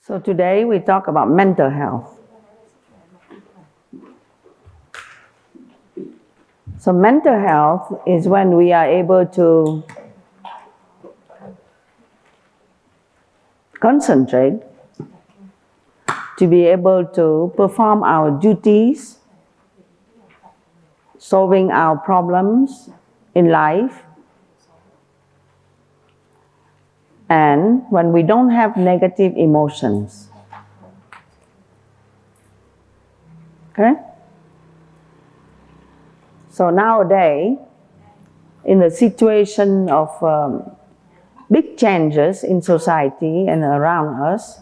So today we talk about mental health. So mental health is when we are able to concentrate, to be able to perform our duties, solving our problems in life, and when we don't have negative emotions. Okay? So nowadays, in the situation of big changes in society and around us,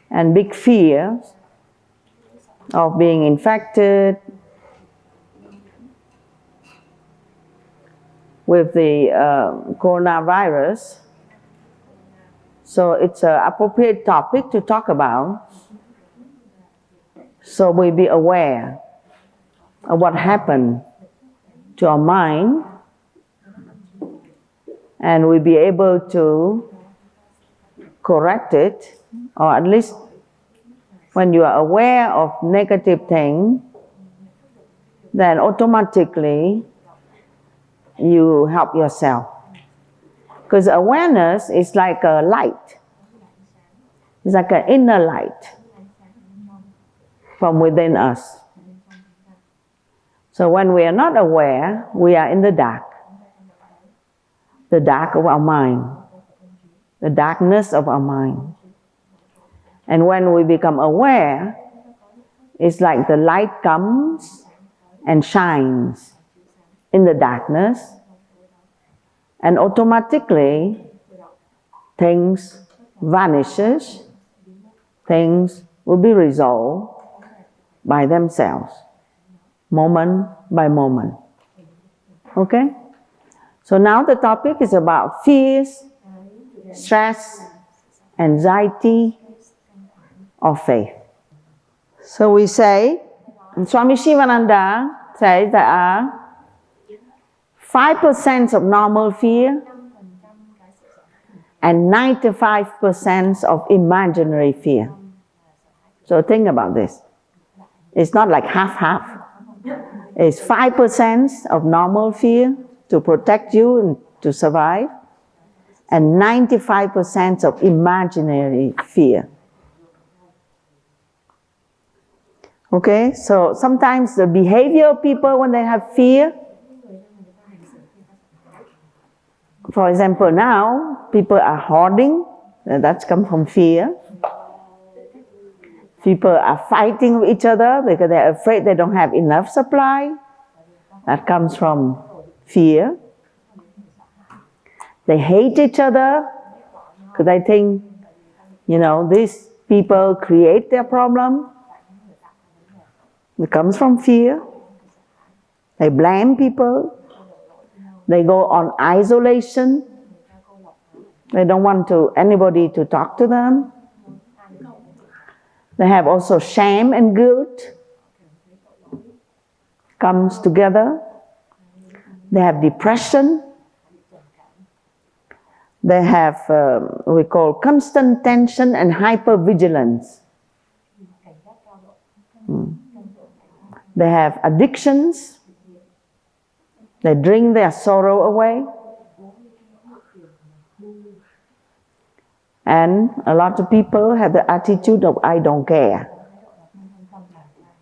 and big fears of being infected with the coronavirus, so it's an appropriate topic to talk about. So we be aware of what happened to our mind, and we be able to correct it, or at least when you are aware of negative things, then automatically you help yourself. Because awareness is like a light. It's like an inner light from within us. So when we are not aware, we are in the dark of our mind, the darkness of our mind. And when we become aware, it's like the light comes and shines in the darkness, and automatically things vanishes, things will be resolved by themselves, moment by moment. Okay? So now the topic is about fears, stress, anxiety, or faith. So we say, Swami Sivananda says there are 5% of normal fear and 95% of imaginary fear. So think about this. It's not like half-half. It's 5% of normal fear to protect you and to survive, and 95% of imaginary fear. Okay, so sometimes the behavior of people when they have fear, for example, now people are hoarding, that's come from fear. People are fighting with each other because they're afraid they don't have enough supply, that comes from fear. They hate each other because they think, these people create their problem. It comes from fear. They blame people. They go on isolation. They don't want anybody to talk to them. They have also shame and guilt comes together. They have depression. They have we call constant tension and hypervigilance. They have addictions. They drink their sorrow away. And a lot of people have the attitude of I don't care.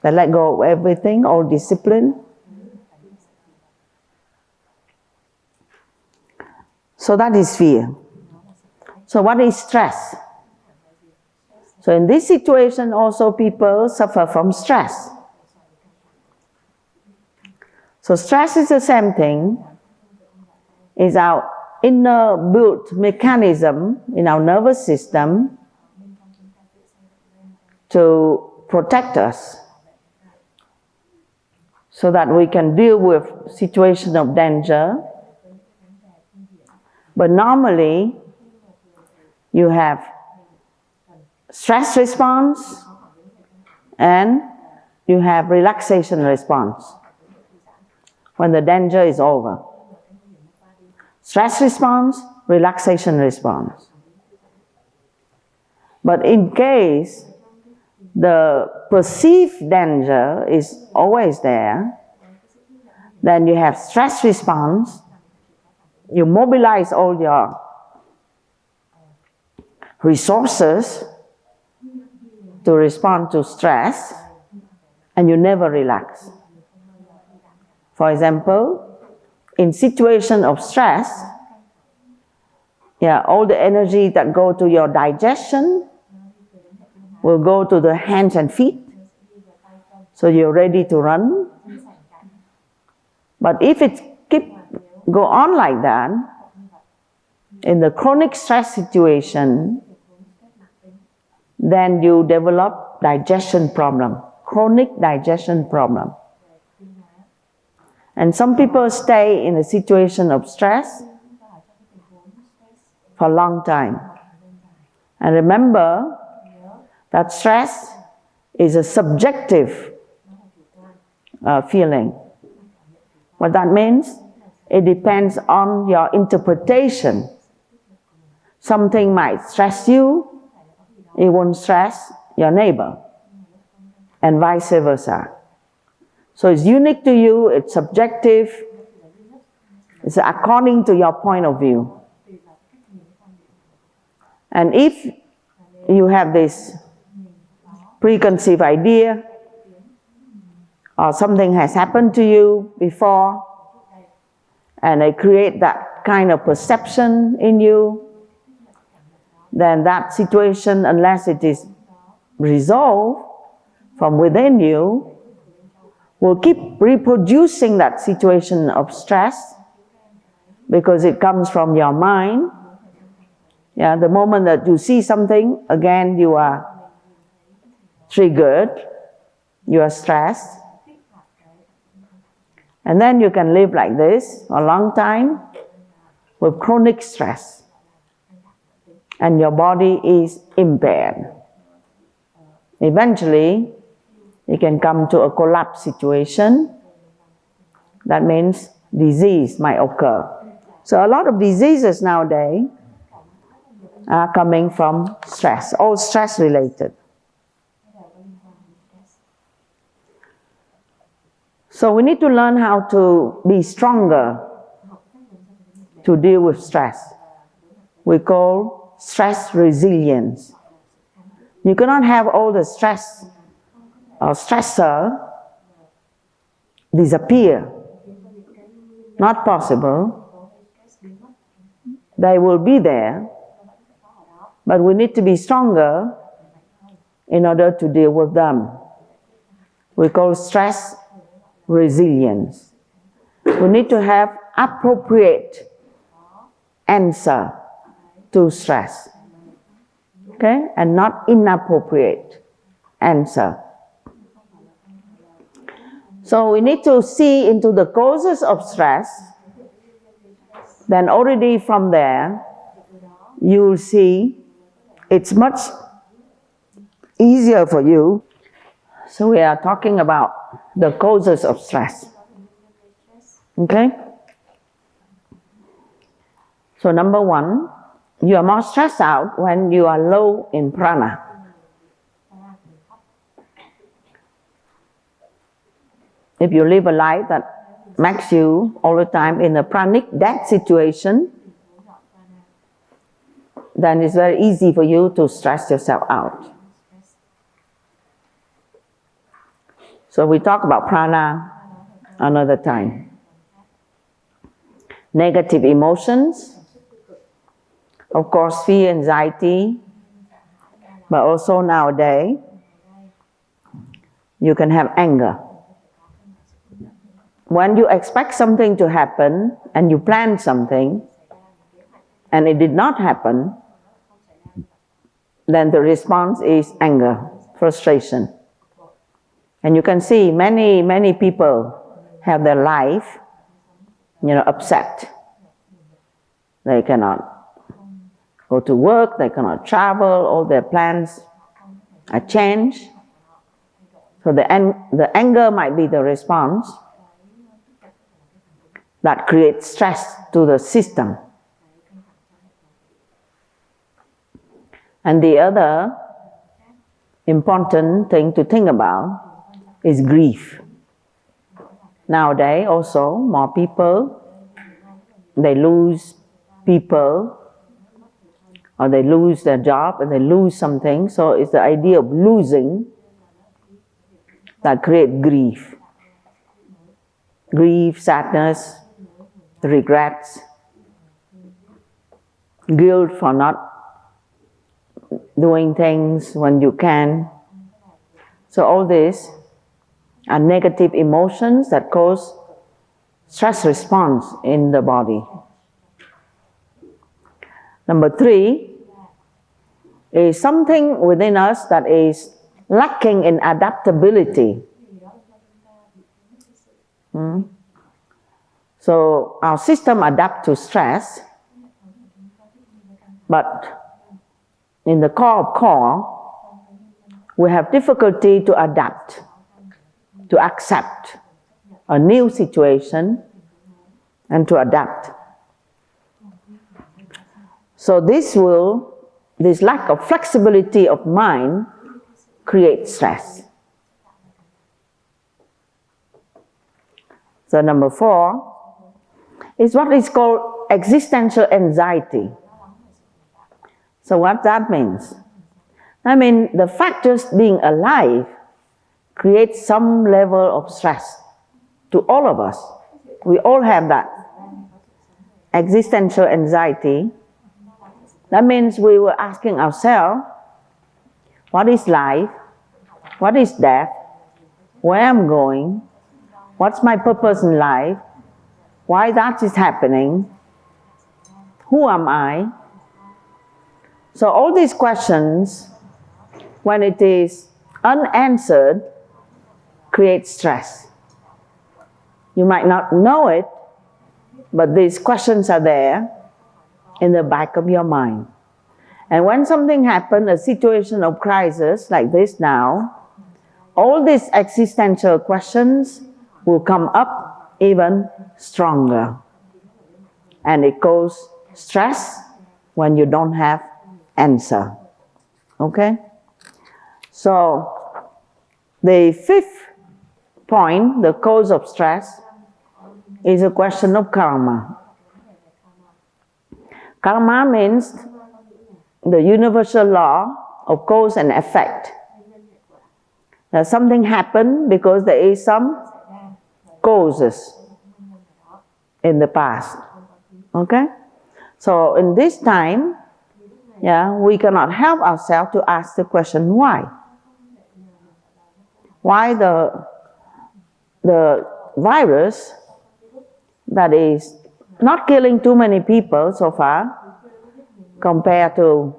They let go of everything, all discipline. So that is fear. So what is stress? So in this situation also people suffer from stress. So stress is the same thing. It's our inner built mechanism in our nervous system to protect us so that we can deal with situations of danger. But normally you have stress response and you have relaxation response when the danger is over. Stress response, relaxation response. But in case the perceived danger is always there, then you have stress response, you mobilize all your resources to respond to stress, and you never relax. For example, in situation of stress, all the energy that go to your digestion will go to the hands and feet, so you're ready to run. But if it go on like that, in the chronic stress situation, then you develop digestion problem, chronic digestion problem. And some people stay in a situation of stress for a long time. And remember that stress is a subjective feeling. What that means, it depends on your interpretation. Something might stress you, it won't stress your neighbor, and vice versa. So it's unique to you, it's subjective, it's according to your point of view. And if you have this preconceived idea, or something has happened to you before, and it creates that kind of perception in you, then that situation, unless it is resolved from within you, will keep reproducing that situation of stress, because it comes from your mind. The moment that you see something, again you are triggered, you are stressed. And then you can live like this a long time with chronic stress, and your body is impaired. Eventually, it can come to a collapse situation. That means disease might occur. So a lot of diseases nowadays are coming from stress, all stress related. So we need to learn how to be stronger to deal with stress. We call stress resilience. You cannot have all the stress or stressor disappear. Not possible. They will be there, but we need to be stronger in order to deal with them. We call stress resilience. We need to have appropriate answer to stress, okay, and not inappropriate answer. So we need to see into the causes of stress. Then already from there, you will see it's much easier for you. So we are talking about the causes of stress. Okay? So number one, you are more stressed out when you are low in prana. If you live a life that makes you all the time in a pranic death situation, then it's very easy for you to stress yourself out. So we talk about prana another time. Negative emotions, of course, fear, anxiety, but also nowadays, you can have anger. When you expect something to happen and you plan something and it did not happen, then the response is anger, frustration. And you can see many people have their life, upset. They cannot go to work, they cannot travel, all their plans are changed. So the anger might be the response that creates stress to the system. And the other important thing to think about is grief. Nowadays also more people, they lose people, or they lose their job, and they lose something. So it's the idea of losing that creates grief. Grief, sadness, regrets, guilt for not doing things when you can. So all these are negative emotions that cause stress response in the body. Number 3 is something within us that is lacking in adaptability. So our system adapts to stress, but in the core of core, we have difficulty to adapt, to accept a new situation and to adapt. So this lack of flexibility of mind creates stress. So number 4 is what is called existential anxiety. So what that means? I mean, the fact just being alive creates some level of stress to all of us. We all have that existential anxiety. That means we were asking ourselves, what is life? What is death? Where I'm going? What's my purpose in life? Why that is happening? Who am I? So all these questions, when it is unanswered, create stress. You might not know it, but these questions are there in the back of your mind. And when something happens, a situation of crisis like this now, all these existential questions will come up even stronger. And it causes stress when you don't have answer. Okay? So the 5th point, the cause of stress, is a question of karma. Karma means the universal law of cause and effect. That something happened because there is some causes in the past. Okay? So in this time, we cannot help ourselves to ask the question, why? Why the virus that is not killing too many people so far compared to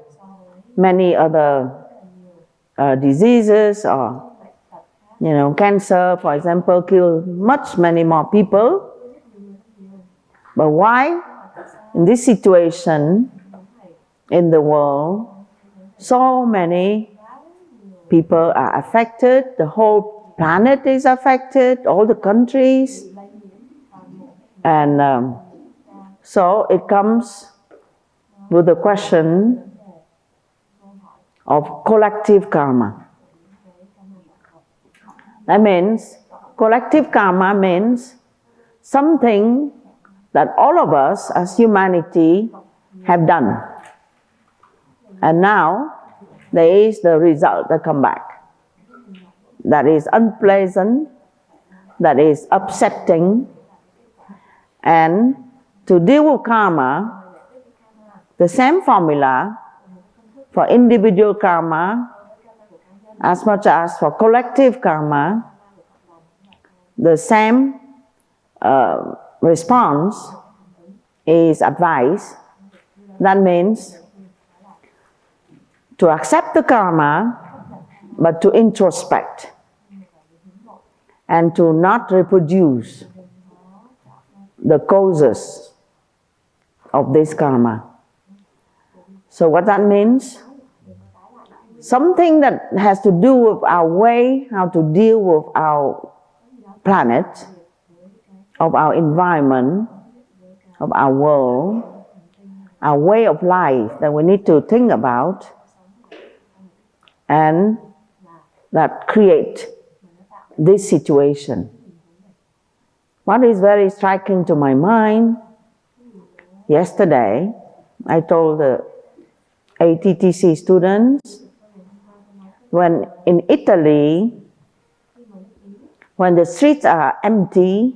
many other diseases, or cancer, for example, kill many more people. But why in this situation in the world so many people are affected, the whole planet is affected, all the countries, and so it comes with the question of collective karma. That means collective karma means something that all of us as humanity have done. And now there is the result that come back. That is unpleasant, that is upsetting. And to deal with karma, the same formula for individual karma as much as for collective karma, the same response is advice. That means to accept the karma, but to introspect and to not reproduce the causes of this karma. So what that means? Something that has to do with our way how to deal with our planet, of our environment, of our world, our way of life that we need to think about, and that create this situation. What is very striking to my mind, yesterday I told the ATTC students, when in Italy, when the streets are empty,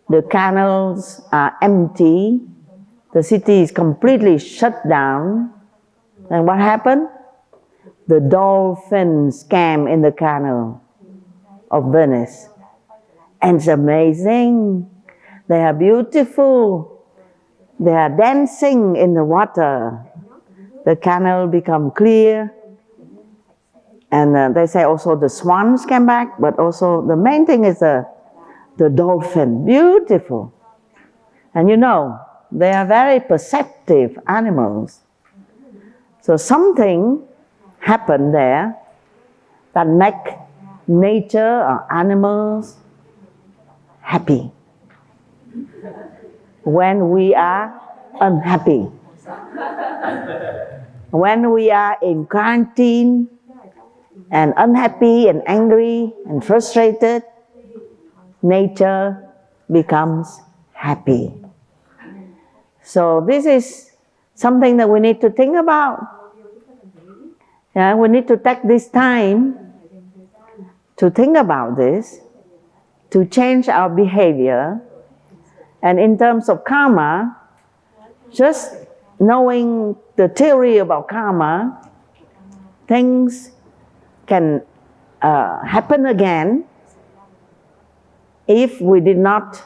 the canals are empty, the city is completely shut down, and what happened? The dolphins came in the canal of Venice. And it's amazing. They are beautiful. They are dancing in the water. The canal become clear. And they say also the swans came back, but also the main thing is the dolphin. Beautiful. And you know, they are very perceptive animals. So something happened there that make nature or animals happy when we are unhappy. When we are in quarantine and unhappy and angry and frustrated, nature becomes happy. So this is something that we need to think about. Yeah, we need to take this time to think about this, to change our behavior. And in terms of karma, just knowing the theory about karma, things can happen again if we did not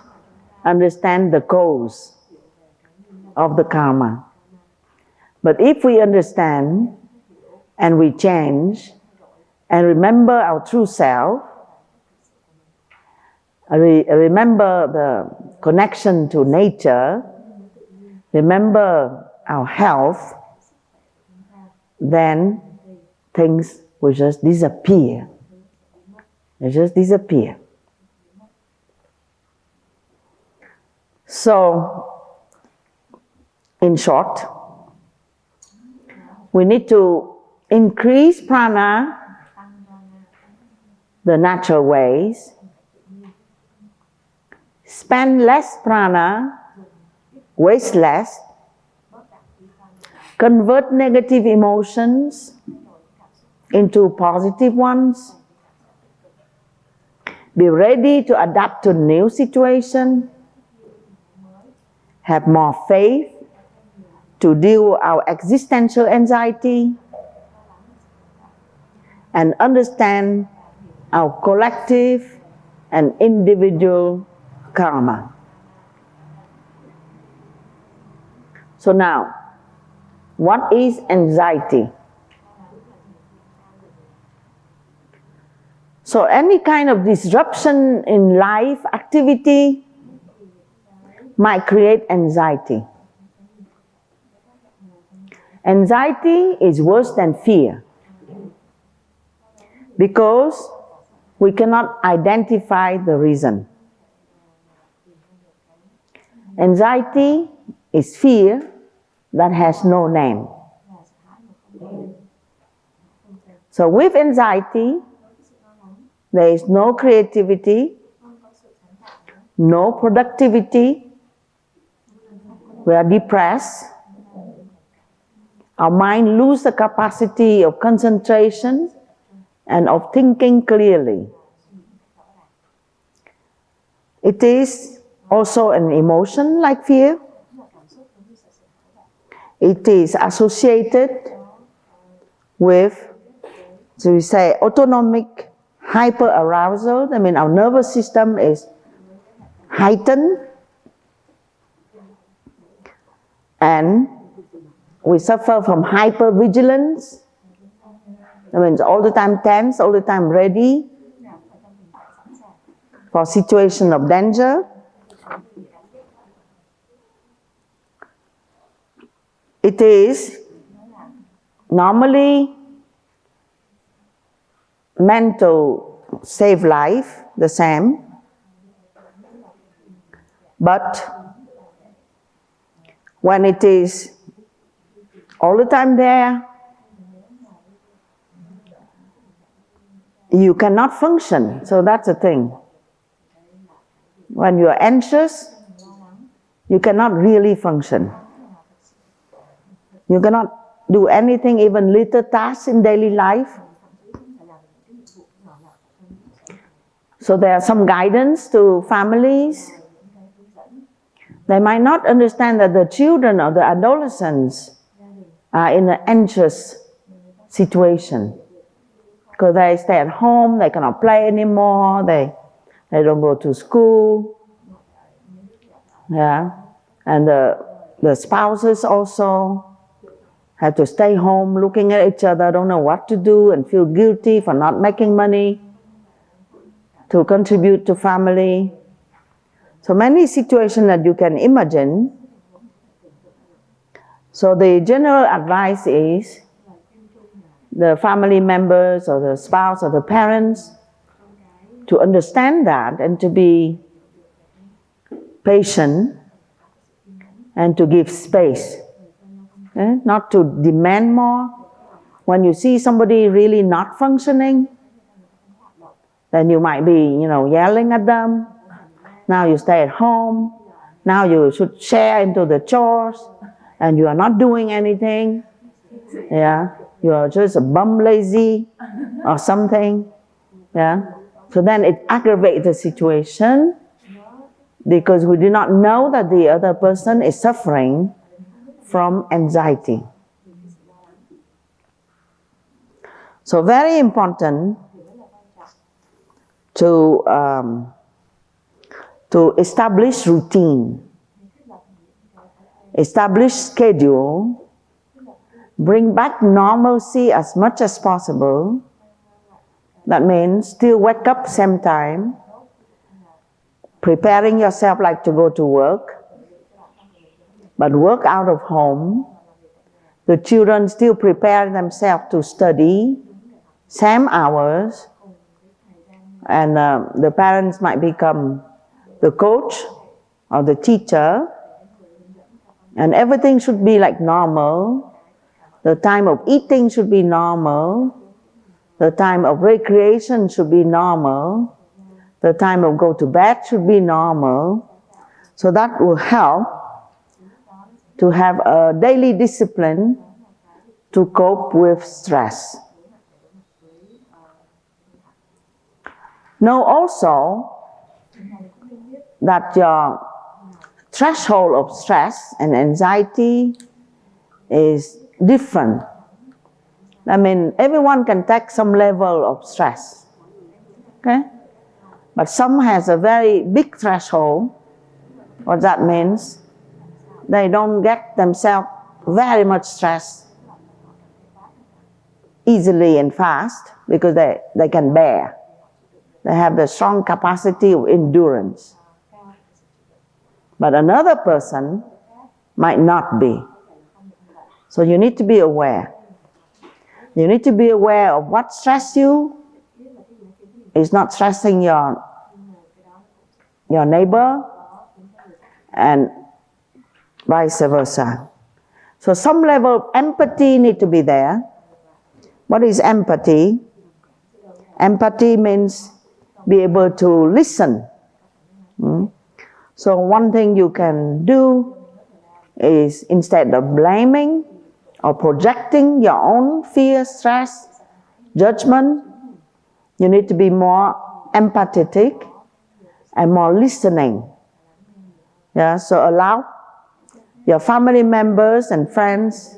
understand the cause of the karma. But if we understand and we change and remember our true self, remember the connection to nature, remember our health, then things will just disappear. They just disappear. So, in short, we need to increase prana the natural ways, spend less prana, waste less, convert negative emotions into positive ones, be ready to adapt to new situation, have more faith to deal with our existential anxiety, and understand our collective and individual karma. So now, what is anxiety? So any kind of disruption in life activity might create anxiety. Anxiety is worse than fear because we cannot identify the reason. Anxiety is fear that has no name. So with anxiety, there is no creativity, no productivity. We are depressed. Our mind loses the capacity of concentration and of thinking clearly. It is also an emotion like fear. It is associated with, so we say, autonomic hyperarousal. I mean, our nervous system is heightened, and we suffer from hypervigilance. That means all the time tense, all the time ready for situation of danger. It is normally meant to save life, the same, but when it is all the time there, you cannot function. So that's the thing. When you are anxious, you cannot really function. You cannot do anything, even little tasks in daily life. So there are some guidance to families. They might not understand that the children or the adolescents are in an anxious situation because they stay at home, they cannot play anymore, they don't go to school. Yeah, and the spouses also have to stay home looking at each other, don't know what to do, and feel guilty for not making money to contribute to family. So many situations that you can imagine. So the general advice is the family members or the spouse or the parents to understand that and to be patient and to give space. Not to demand more. When you see somebody really not functioning, then you might be, yelling at them. Now you stay at home. Now you should share into the chores, and you are not doing anything. Yeah, you are just a bum lazy or something. Yeah, so then it aggravates the situation because we do not know that the other person is suffering from anxiety. So very important to establish routine, establish schedule, bring back normalcy as much as possible. That means still wake up same time, preparing yourself like to go to work, but work out of home. The children still prepare themselves to study, same hours, and the parents might become the coach or the teacher, and everything should be like normal. The time of eating should be normal. The time of recreation should be normal. The time of go to bed should be normal. So that will help to have a daily discipline to cope with stress. Know also that your threshold of stress and anxiety is different. I mean, everyone can take some level of stress, okay? But some has a very big threshold. What that means, they don't get themselves very much stressed easily and fast because they can bear. They have the strong capacity of endurance. But another person might not be. So you need to be aware. You need to be aware of what stresses you is not stressing your neighbor, and vice versa. So some level of empathy need to be there. What is empathy? Empathy means be able to listen. So one thing you can do is, instead of blaming or projecting your own fear, stress, judgment, you need to be more empathetic and more listening. Yeah, so allow your family members and friends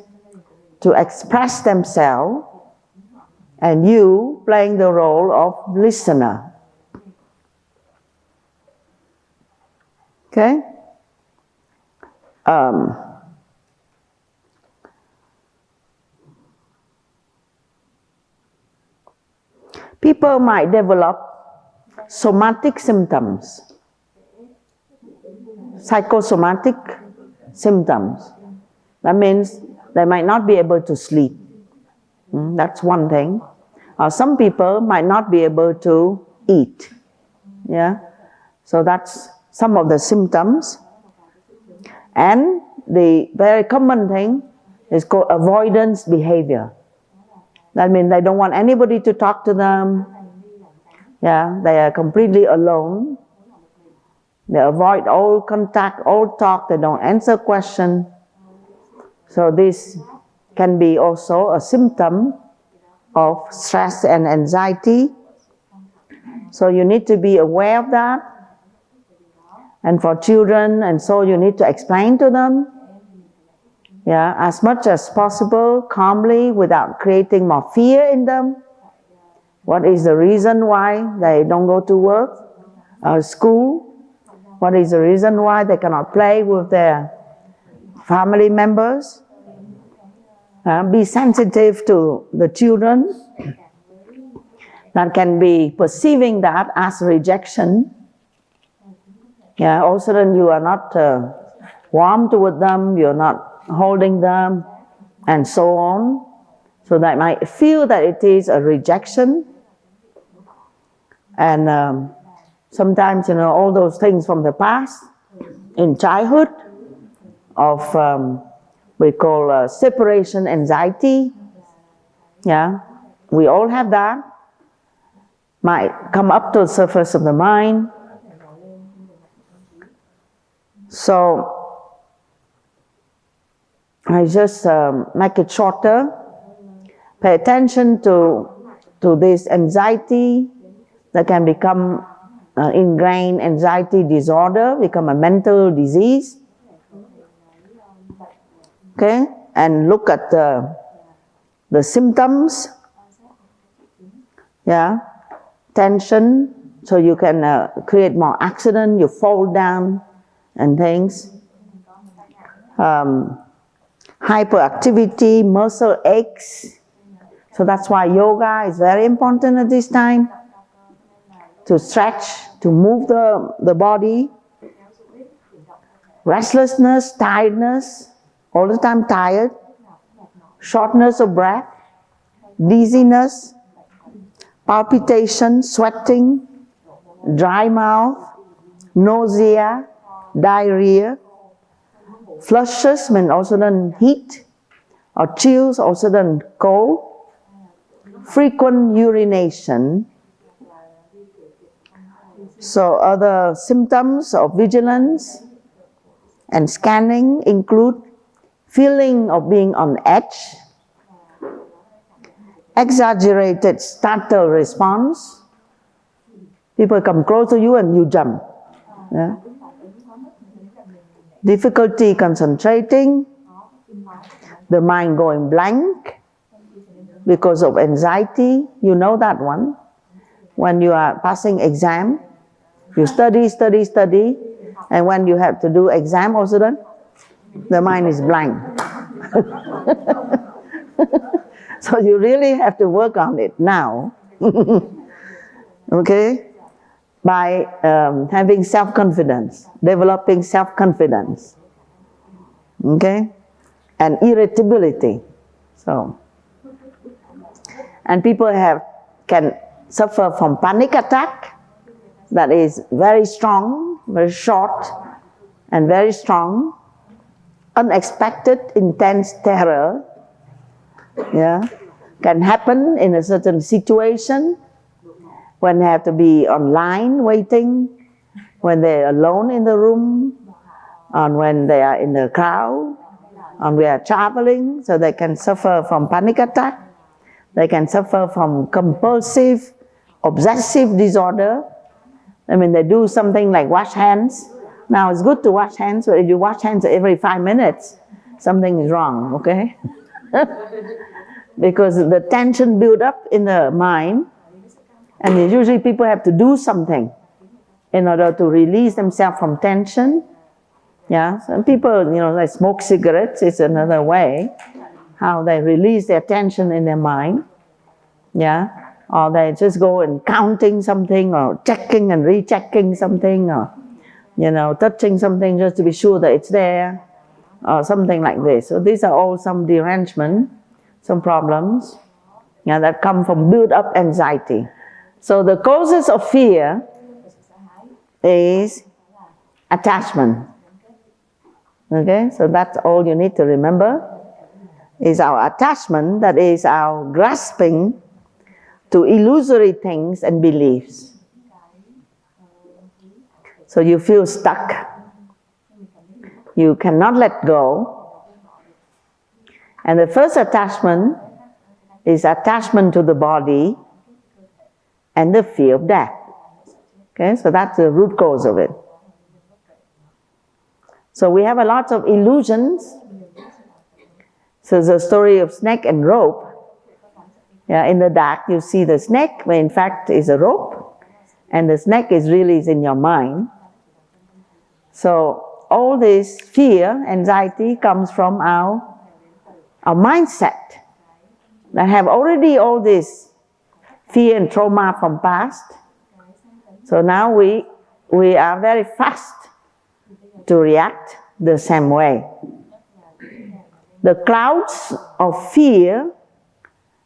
to express themselves, and you playing the role of listener. Okay? People might develop somatic symptoms, psychosomatic symptoms. That means they might not be able to sleep. That's one thing. Or some people might not be able to eat. Yeah? So that's some of the symptoms. And the very common thing is called avoidance behavior. That means they don't want anybody to talk to them. Yeah, they are completely alone. They avoid all contact, all talk. They don't answer questions. So this can be also a symptom of stress and anxiety. So you need to be aware of that. And for children, and so you need to explain to them, yeah, as much as possible, calmly, without creating more fear in them. What is the reason why they don't go to work or school? What is the reason why they cannot play with their family members? Be sensitive to the children that can be perceiving that as rejection. Yeah, all of a sudden you are not warm toward them, you're not holding them, and so on. So they might feel that it is a rejection. And sometimes, you know, all those things from the past, in childhood, of we call separation anxiety. Yeah, we all have that. Might come up to the surface of the mind. So I just make it shorter. Pay attention to this anxiety that can become ingrained anxiety disorder, become a mental disease. Okay, and look at the symptoms. Yeah, tension, so you can create more accident, you fall down and things. Hyperactivity, muscle aches. So that's why yoga is very important at this time. To stretch, to move the body. Restlessness, tiredness, all the time tired. Shortness of breath, dizziness, palpitation, sweating, dry mouth, nausea, diarrhea. Flushes mean all sudden heat, or chills, all sudden cold. Frequent urination. So other symptoms of vigilance and scanning include feeling of being on edge, exaggerated startle response. People come close to you and you jump. Yeah. Difficulty concentrating, the mind going blank because of anxiety. You know that one. When you are passing exam, you study, and when you have to do exam, all of a sudden, the mind is blank. So you really have to work on it now. Okay? By having self-confidence, developing self-confidence. Okay? And irritability. So, and people can suffer from panic attack that is very strong, very short, and very strong. Unexpected, intense terror, yeah, can happen in a certain situation, when they have to be online waiting, when they're alone in the room, and when they are in the crowd, and we are traveling, so they can suffer from panic attack. They can suffer from compulsive, obsessive disorder. I mean, they do something like wash hands. Now, it's good to wash hands, but if you wash hands every 5 minutes, something is wrong, okay? Because the tension build up in the mind, and usually people have to do something in order to release themselves from tension. Yeah, some people, you know, they smoke cigarettes. It's another way how they release their tension in their mind. Yeah, or they just go and counting something, or checking and rechecking something, or, you know, touching something just to be sure that it's there, or something like this. So these are all some derangement, some problems, yeah, that come from built-up anxiety. So the causes of fear is attachment. Okay, so that's all you need to remember, is our attachment, that is our grasping to illusory things and beliefs. So you feel stuck. You cannot let go. And the first attachment is attachment to the body and the fear of death. Okay, so that's the root cause of it. So we have a lot of illusions. So the story of snake and rope. Yeah, in the dark you see the snake, but in fact it's a rope, and the snake is really in your mind. So all this fear, anxiety comes from our mindset that have already all this fear and trauma from past. So now we are very fast to react the same way. The clouds of fear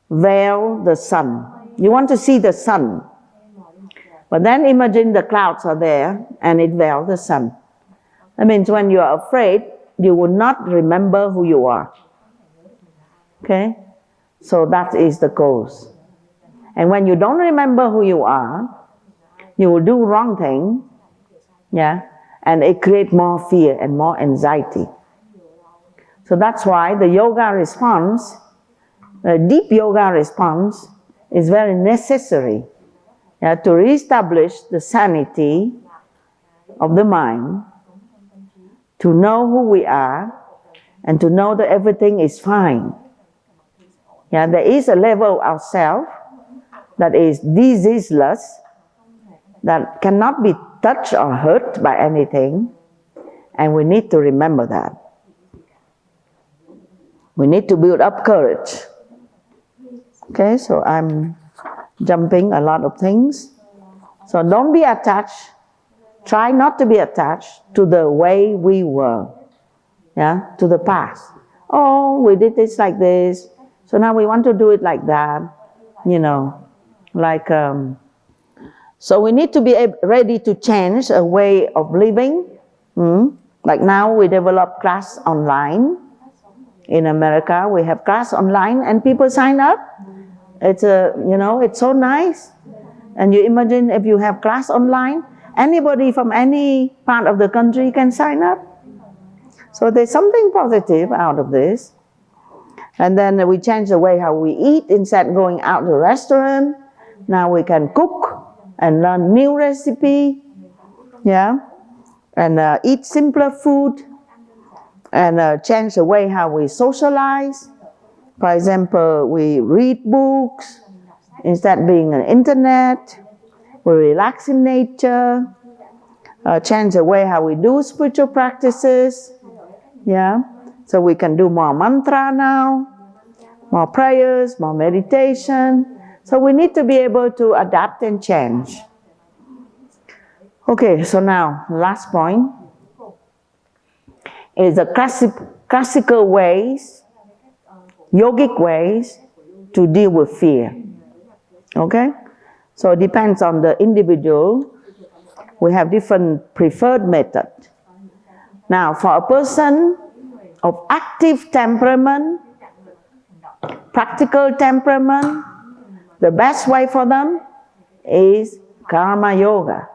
veil the sun. You want to see the sun, but then imagine the clouds are there and it veils the sun. That means when you are afraid, you will not remember who you are. Okay? So that is the cause. And when you don't remember who you are, you will do wrong thing, yeah, and it creates more fear and more anxiety. So that's why the yoga response, the deep yoga response, is very necessary, yeah, to reestablish the sanity of the mind, to know who we are, and to know that everything is fine. Yeah, there is a level of self that is diseaseless, that cannot be touched or hurt by anything, and we need to remember that. We need to build up courage. Okay, so I'm jumping a lot of things. So don't be attached. Try not to be attached to the way we were, yeah, to the past. Oh, we did this like this, so now we want to do it like that, you know, like, so we need to be ready to change a way of living. Like now we develop class online. In America, we have class online and people sign up. It's it's so nice. And you imagine if you have class online, anybody from any part of the country can sign up. So there's something positive out of this. And then we change the way how we eat. Instead of going out to a restaurant, now we can cook and learn new recipe, yeah, and eat simpler food, and change the way how we socialize. For example, we read books instead of being on the internet. We relax in nature. Change the way how we do spiritual practices. Yeah, so we can do more mantra now, more prayers, more meditation. So we need to be able to adapt and change. Okay, so now last point is the classical ways, yogic ways to deal with fear. Okay, so it depends on the individual. We have different preferred method. Now, for a person of active temperament, practical temperament, the best way for them is karma yoga.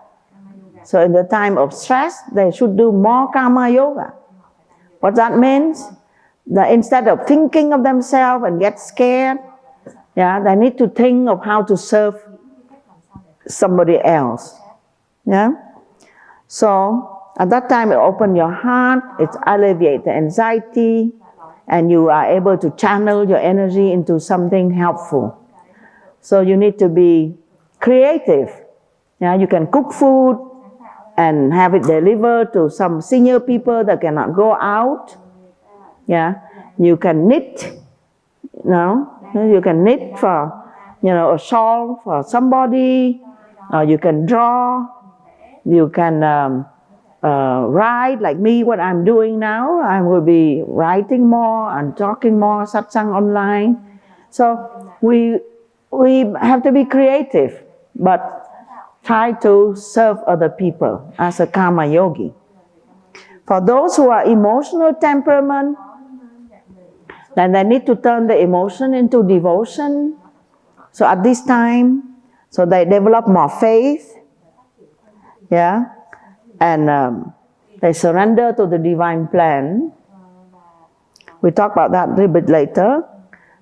So in the time of stress, they should do more karma yoga. What that means, that instead of thinking of themselves and get scared, yeah, they need to think of how to serve somebody else. Yeah. So at that time, it opens your heart, it alleviates the anxiety, and you are able to channel your energy into something helpful. So you need to be creative. Yeah, you can cook food and have it delivered to some senior people that cannot go out. Yeah, you can knit. You can knit for, a shawl for somebody. You can draw. You can write, like me, what I'm doing now. I will be writing more and talking more, satsang online. So we have to be creative, but try to serve other people as a karma yogi. For those who are emotional temperament, then they need to turn the emotion into devotion. So at this time, so they develop more faith, yeah, and they surrender to the divine plan. We talk about that a little bit later.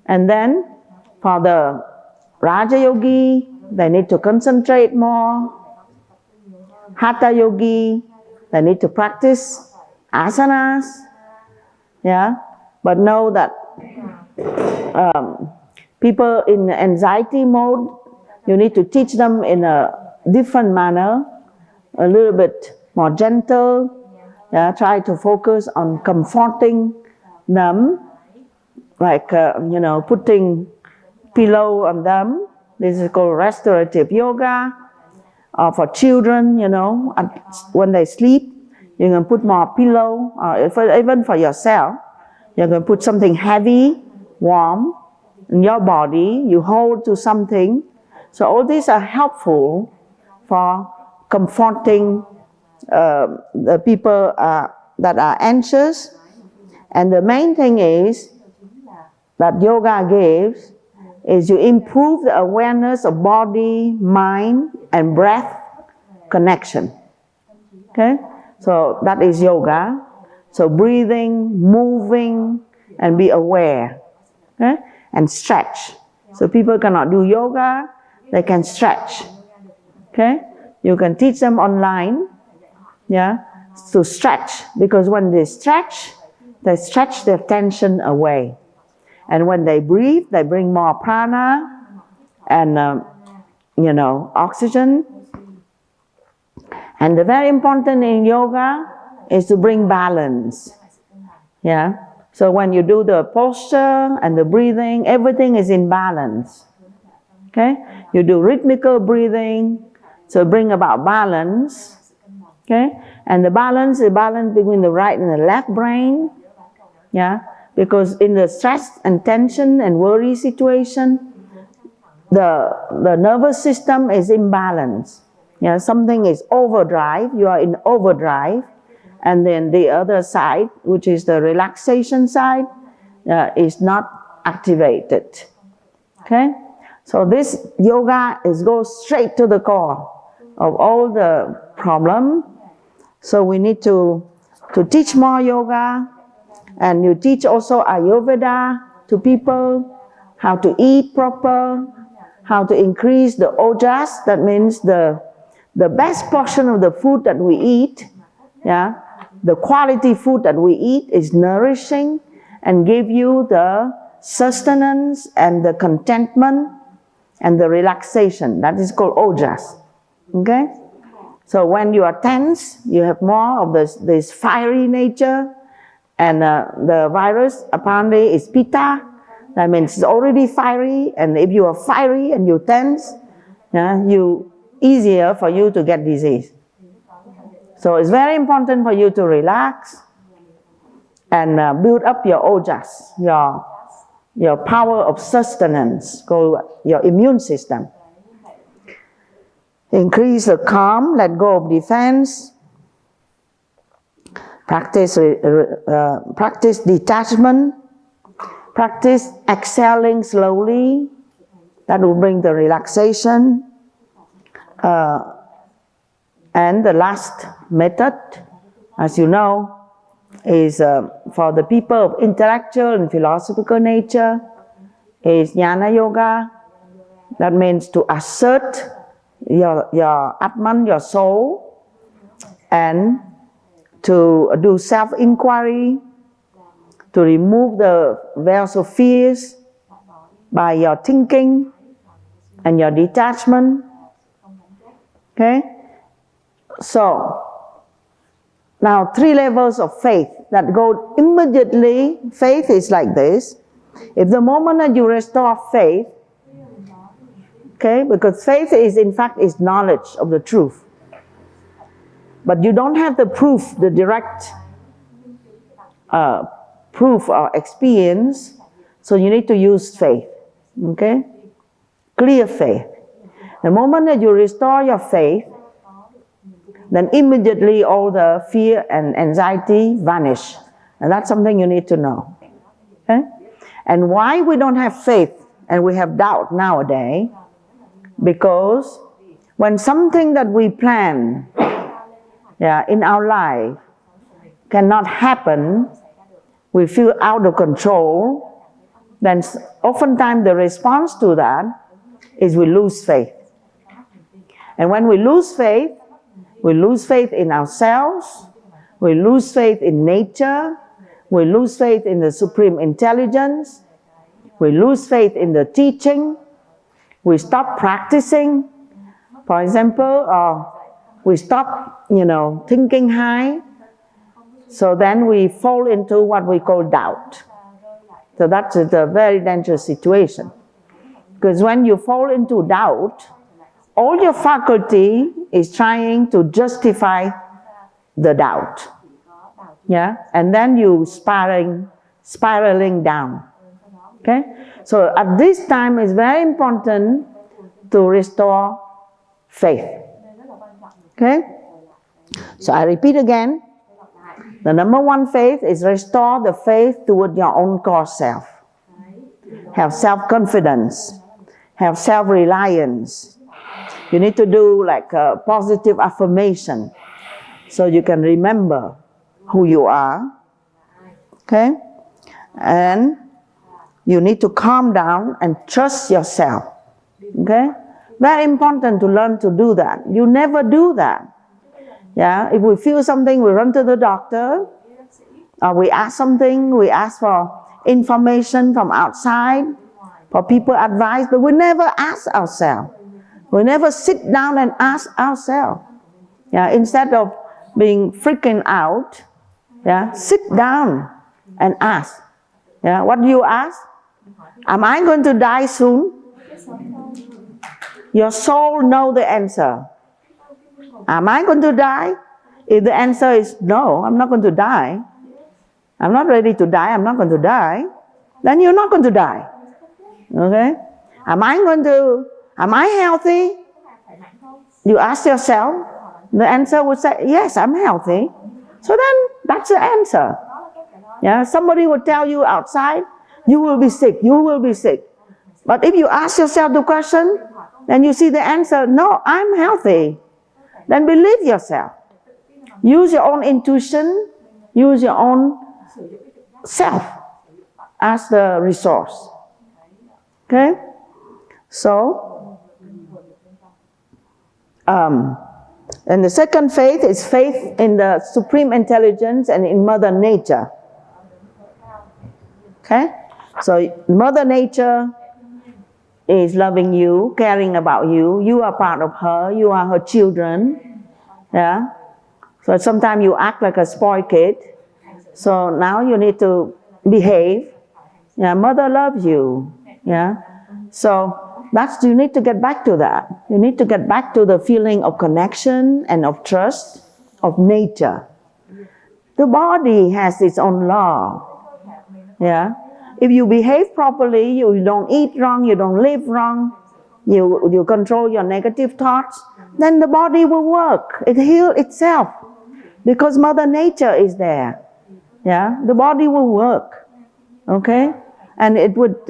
And then for the Raja Yogi, they need to concentrate more. Hatha Yogi, they need to practice asanas. Yeah, but know that people in anxiety mode, you need to teach them in a different manner, a little bit more gentle. Yeah, try to focus on comforting them, like putting pillow on them. This is called restorative yoga. Or for children, when they sleep, you can put more pillow. Or even for yourself, you can put something heavy, warm in your body. You hold to something. So all these are helpful for comforting the people that are anxious. And the main thing is that yoga gives is you improve the awareness of body, mind, and breath connection. Okay? So that is yoga. So breathing, moving, and be aware. Okay? And stretch. So people cannot do yoga, they can stretch. Okay? You can teach them online, yeah, to stretch. Because when they stretch their tension away. And when they breathe, they bring more prana and, oxygen. And the very important in yoga is to bring balance. Yeah. So when you do the posture and the breathing, everything is in balance. Okay. You do rhythmical breathing, so bring about balance. Okay. And the balance is balance between the right and the left brain. Yeah. Because in the stress and tension and worry situation, the nervous system is imbalanced. Yeah, something is overdrive, you are in overdrive, and then the other side, which is the relaxation side, is not activated. Okay? So this yoga goes straight to the core of all the problem. So we need to teach more yoga. And you teach also Ayurveda to people, how to eat proper, how to increase the ojas. That means the best portion of the food that we eat, yeah, the quality food that we eat is nourishing and give you the sustenance and the contentment and the relaxation. That is called ojas. Okay? So when you are tense, you have more of this fiery nature. And the virus apparently is pitta. That means it's already fiery. And if you are fiery and you tense, easier for you to get disease. So it's very important for you to relax and build up your ojas, your power of sustenance, called your immune system. Increase the calm, let go of defense. Practice detachment, practice exhaling slowly, that will bring the relaxation. And the last method, as you know, is for the people of intellectual and philosophical nature, is jnana yoga. That means to assert your Atman, your soul, and to do self-inquiry, to remove the veils of fears by your thinking and your detachment. Okay? So, now 3 levels of faith that go immediately. Faith is like this. If the moment that you restore faith, okay, because faith is in fact is knowledge of the truth. But you don't have the proof, the direct proof or experience, so you need to use faith, okay? Clear faith. The moment that you restore your faith, then immediately all the fear and anxiety vanish. And that's something you need to know, okay? And why we don't have faith and we have doubt nowadays? Because when something that we plan in our life cannot happen, we feel out of control, then oftentimes the response to that is we lose faith. And when we lose faith in ourselves, we lose faith in nature, we lose faith in the supreme intelligence, we lose faith in the teaching, we stop practicing. For example, we stop, thinking high, so then we fall into what we call doubt. So that's a very dangerous situation. Because when you fall into doubt, all your faculty is trying to justify the doubt. Yeah? And then you spiraling down. Okay? So at this time, it's very important to restore faith. Okay? So I repeat again. The number one faith is restore the faith toward your own core self. Have self-confidence. Have self-reliance. You need to do like a positive affirmation so you can remember who you are. Okay? And you need to calm down and trust yourself. Okay? Very important to learn to do that. You never do that. Yeah, if we feel something, we run to the doctor, or we ask something, we ask for information from outside, for people advice, but we never ask ourselves. We never sit down and ask ourselves. Yeah, instead of being freaking out, sit down and ask. Yeah, what do you ask? Am I going to die soon? Your soul knows the answer. Am I going to die? If the answer is no, I'm not going to die. I'm not ready to die, I'm not going to die. Then you're not going to die. Okay? Am I healthy? You ask yourself, the answer would say, yes, I'm healthy. So then that's the answer. Yeah, somebody will tell you outside, you will be sick, you will be sick. But if you ask yourself the question, then you see the answer, no, I'm healthy. Then believe yourself. Use your own intuition, use your own self as the resource. Okay? So, and the second faith is faith in the supreme intelligence and in Mother Nature. Okay? So, Mother Nature is loving you, caring about you. You are part of her. You are her children. Yeah? So sometimes you act like a spoiled kid. So now you need to behave. Yeah, mother loves you. Yeah? So you need to get back to that. You need to get back to the feeling of connection and of trust, of nature. The body has its own law. Yeah? If you behave properly, you don't eat wrong, you don't live wrong, you control your negative thoughts, then the body will work. It heals itself because Mother Nature is there. Yeah, the body will work. Okay, and it would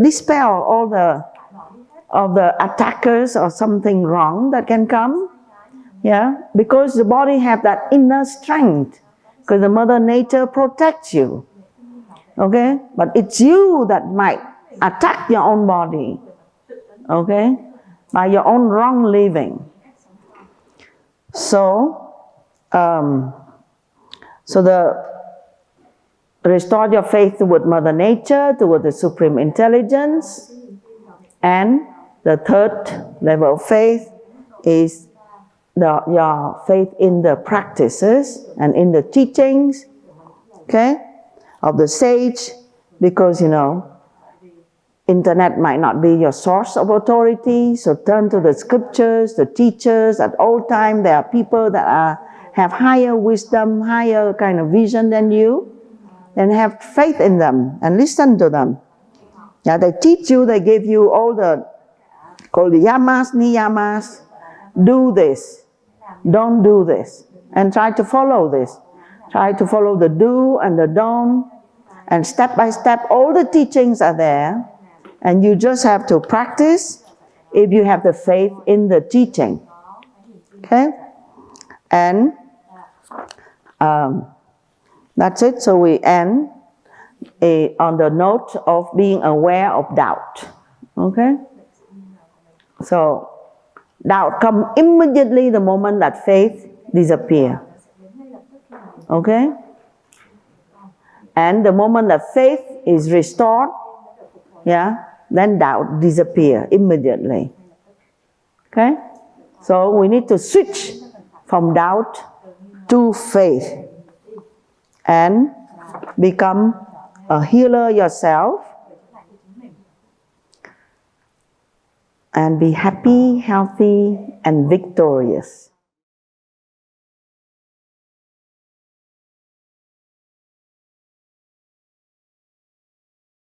dispel all the attackers or something wrong that can come. Yeah, because the body have that inner strength because the Mother Nature protects you. Okay, but it's you that might attack your own body. Okay, by your own wrong living. So, restore your faith toward Mother Nature, toward the Supreme Intelligence, and the third level of faith is your faith in the practices and in the teachings. Okay. Of the sage, because internet might not be your source of authority, so turn to the scriptures, the teachers. At all time there are people that have higher wisdom, higher kind of vision than you, and have faith in them and listen to them. Yeah, they teach you, they give you all the called yamas, niyamas. Do this, don't do this, and try to follow this. Try to follow the do and the don't, and step by step, all the teachings are there, and you just have to practice if you have the faith in the teaching. Okay? And That's it. So we end on the note of being aware of doubt. Okay? So doubt comes immediately the moment that faith disappears. Okay? And the moment that faith is restored, yeah, then doubt disappears immediately. Okay? So we need to switch from doubt to faith and become a healer yourself and be happy, healthy, and victorious.